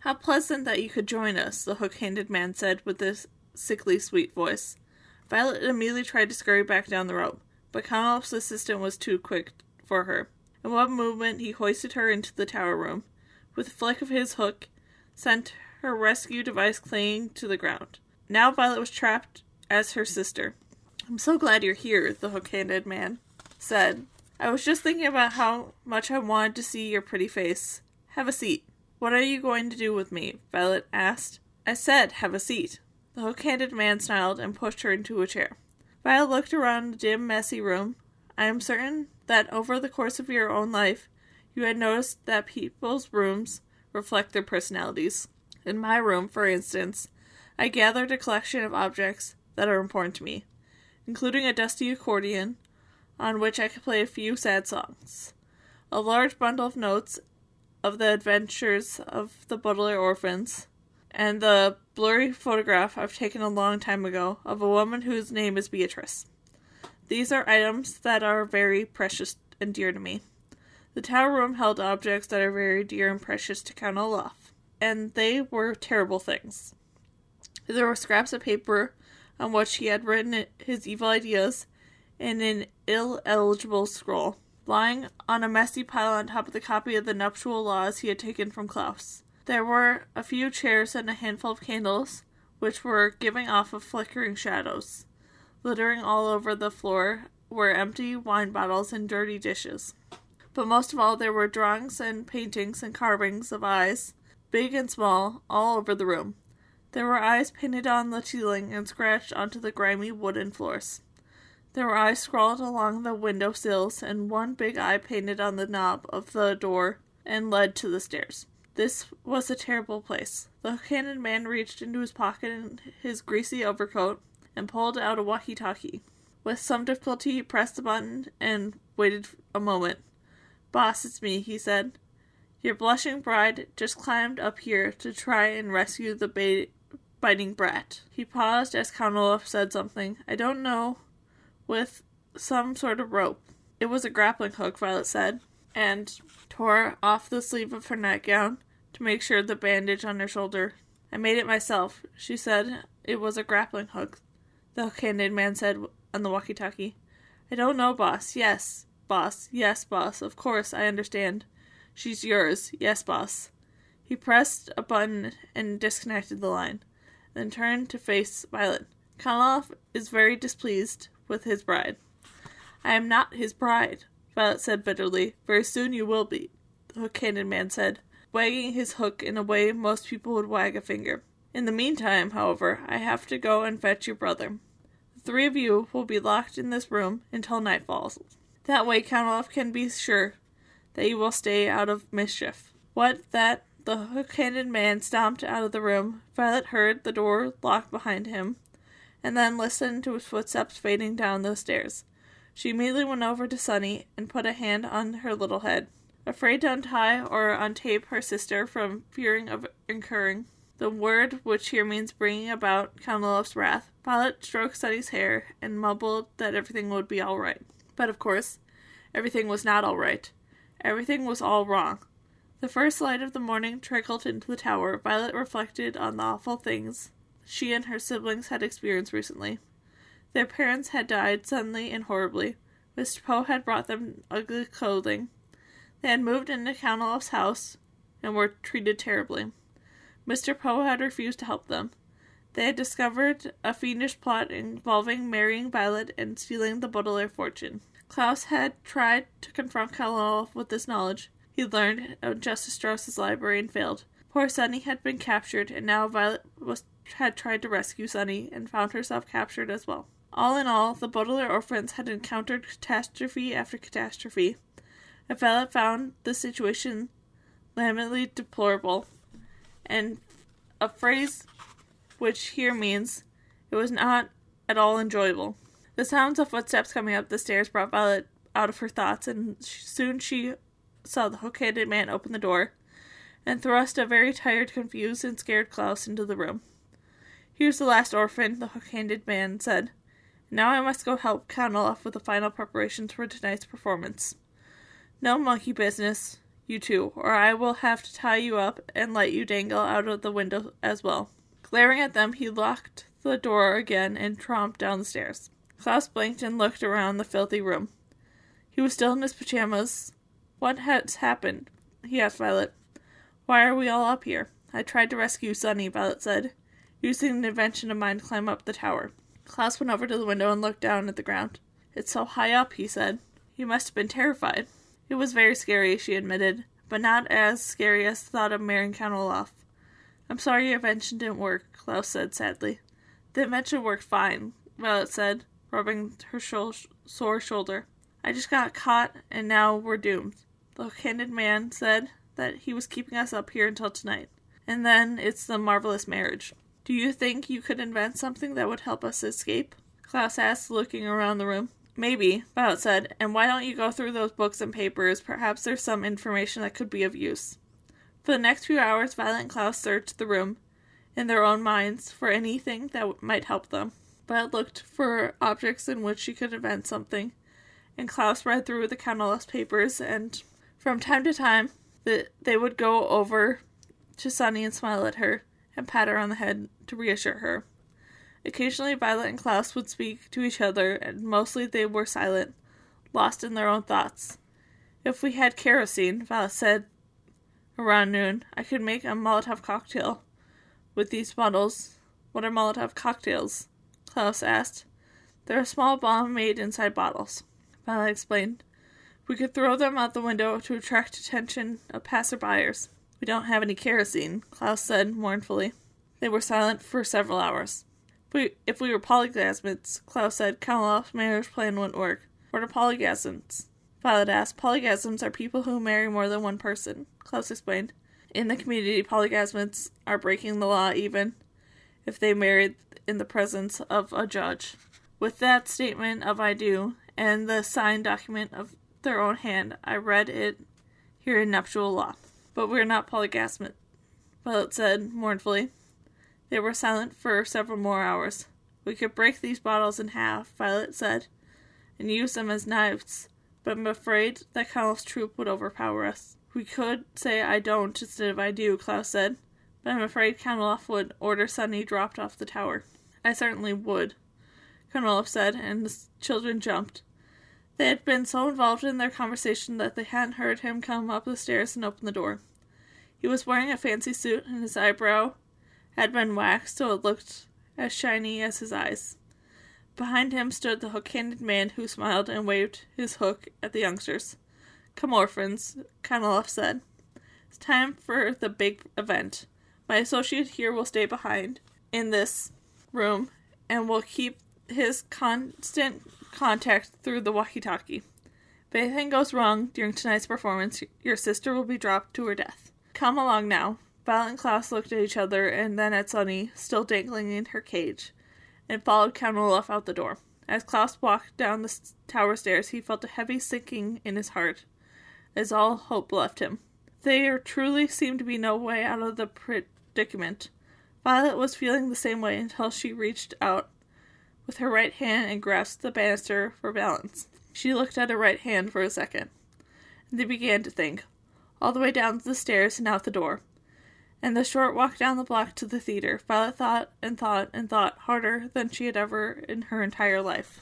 How pleasant that you could join us, the hook-handed man said with a sickly sweet voice. Violet immediately tried to scurry back down the rope, but Connell's assistant was too quick for her. In one movement, he hoisted her into the tower room. With a flick of his hook, sent her rescue device clanging to the ground. Now Violet was trapped as her sister. I'm so glad you're here, the hook-handed man said. I was just thinking about how much I wanted to see your pretty face. Have a seat. What are you going to do with me? Violet asked. I said, have a seat. The hook-handed man smiled and pushed her into a chair. Violet looked around the dim, messy room. I am certain that over the course of your own life, you had noticed that people's rooms reflect their personalities. In my room, for instance, I gathered a collection of objects that are important to me, including a dusty accordion on which I could play a few sad songs, a large bundle of notes of the adventures of the Baudelaire orphans, and the blurry photograph I've taken a long time ago of a woman whose name is Beatrice. These are items that are very precious and dear to me. The tower room held objects that are very dear and precious to Count Olaf, and they were terrible things. There were scraps of paper on which he had written his evil ideas and an illegible scroll, lying on a messy pile on top of the copy of the nuptial laws he had taken from Klaus. There were a few chairs and a handful of candles, which were giving off of flickering shadows. Littering all over the floor were empty wine bottles and dirty dishes. But most of all, there were drawings and paintings and carvings of eyes, big and small, all over the room. There were eyes painted on the ceiling and scratched onto the grimy wooden floors. There were eyes scrawled along the window sills, and one big eye painted on the knob of the door and led to the stairs. This was a terrible place. The hook-handed man reached into his pocket in his greasy overcoat and pulled out a walkie-talkie. With some difficulty, he pressed the button and waited a moment. Boss, it's me, he said. Your blushing bride just climbed up here to try and rescue the biting brat. He paused as Count Olaf said something. I don't know, with some sort of rope. It was a grappling hook, Violet said, and tore off the sleeve of her nightgown to make sure the bandage on her shoulder. I made it myself. She said it was a grappling hook, the hook-handed man said on the walkie-talkie. I don't know, boss. Yes, boss. Yes, boss. Of course, I understand. She's yours. Yes, boss. He pressed a button and disconnected the line, then turned to face Violet. Konolov is very displeased with his bride. I am not his bride, Violet said bitterly. Very soon you will be, the hook-handed man said, wagging his hook in a way most people would wag a finger. In the meantime, however, I have to go and fetch your brother. The three of you will be locked in this room until night falls. That way Konolov can be sure that you will stay out of mischief. What that? The hook-handed man stomped out of the room. Violet heard the door lock behind him, and then listened to his footsteps fading down the stairs. She immediately went over to Sunny and put a hand on her little head. Afraid to untie or untape her sister from fearing of incurring the word which here means bringing about Count Olaf's wrath, Violet stroked Sunny's hair and mumbled that everything would be all right. But of course, everything was not all right. Everything was all wrong. The first light of the morning trickled into the tower. Violet reflected on the awful things she and her siblings had experienced recently. Their parents had died suddenly and horribly. Mr. Poe had brought them ugly clothing. They had moved into Count Olaf's house and were treated terribly. Mr. Poe had refused to help them. They had discovered a fiendish plot involving marrying Violet and stealing the Baudelaire fortune. Klaus had tried to confront Count Olaf with this knowledge. He learned of Justice Strauss's library and failed. Poor Sunny had been captured, and now Violet had tried to rescue Sunny and found herself captured as well. All in all, the Baudelaire orphans had encountered catastrophe after catastrophe, and Violet found the situation lamentably deplorable, and a phrase which here means it was not at all enjoyable. The sounds of footsteps coming up the stairs brought Violet out of her thoughts, and soon she saw the hook-handed man open the door and thrust a very tired, confused, and scared Klaus into the room. Here's the last orphan, the hook-handed man said. Now I must go help Count Olaf with the final preparations for tonight's performance. No monkey business. you two, or I will have to tie you up and let you dangle out of the window as well." Glaring at them, he locked the door again and tromped down the stairs. Klaus blinked and looked around the filthy room. He was still in his pajamas. "What has happened?" he asked Violet. "Why are we all up here?" "I tried to rescue Sunny," Violet said, using an invention of mine to climb up the tower. Klaus went over to the window and looked down at the ground. "It's so high up," he said. "You must have been terrified." "It was very scary," she admitted, "but not as scary as the thought of marrying Count Olaf." "I'm sorry your invention didn't work," Klaus said sadly. "The invention worked fine," Violet said, rubbing her sore shoulder. "I just got caught, and now we're doomed. The hook-handed man said that he was keeping us up here until tonight. And then it's the marvelous marriage." "Do you think you could invent something that would help us escape?" Klaus asked, looking around the room. "Maybe," Violet said, "and why don't you go through those books and papers? Perhaps there's some information that could be of use." For the next few hours, Violet and Klaus searched the room, in their own minds, for anything that might help them. Violet looked for objects in which she could invent something, and Klaus read through the Count Olaf's papers, and from time to time, they would go over to Sunny and smile at her, and pat her on the head to reassure her. Occasionally, Violet and Klaus would speak to each other, and mostly they were silent, lost in their own thoughts. "If we had kerosene," Violet said around noon, "I could make a Molotov cocktail with these bottles." "What are Molotov cocktails?" Klaus asked. "They're a small bomb made inside bottles," Violet explained. "We could throw them out the window to attract attention of passerbyers." "We don't have any kerosene," Klaus said mournfully. They were silent for several hours. If we were polygasmists," Klaus said, "Count Olaf's marriage plan wouldn't work." "What are polygasms?" Violet asked. "Polygasms are people who marry more than one person," Klaus explained. "In the community, polygasmists are breaking the law even if they married in the presence of a judge. With that statement of I do, and the signed document of their own hand, I read it here in nuptial law." "But we're not polygasmists," Violet said mournfully. They were silent for several more hours. "We could break these bottles in half," Violet said, "and use them as knives, but I'm afraid that Count Olaf's troop would overpower us." "We could say I don't instead of I do," Klaus said, "but I'm afraid Count Olaf would order Sunny dropped off the tower." "I certainly would," Count Olaf said, and the children jumped. They had been so involved in their conversation that they hadn't heard him come up the stairs and open the door. He was wearing a fancy suit, and his eyebrow had been waxed so it looked as shiny as his eyes. Behind him stood the hook-handed man, who smiled and waved his hook at the youngsters. "Come, orphans," Count Olaf said. "It's time for the big event. My associate here will stay behind in this room and will keep his constant contact through the walkie-talkie. If anything goes wrong during tonight's performance, your sister will be dropped to her death. Come along now." Violet and Klaus looked at each other and then at Sunny, still dangling in her cage, and followed Count Olaf out the door. As Klaus walked down the tower stairs, he felt a heavy sinking in his heart, as all hope left him. There truly seemed to be no way out of the predicament. Violet was feeling the same way until she reached out with her right hand and grasped the banister for balance. She looked at her right hand for a second, and they began to think, all the way down the stairs and out the door. And the short walk down the block to the theater, Violet thought and thought and thought harder than she had ever in her entire life.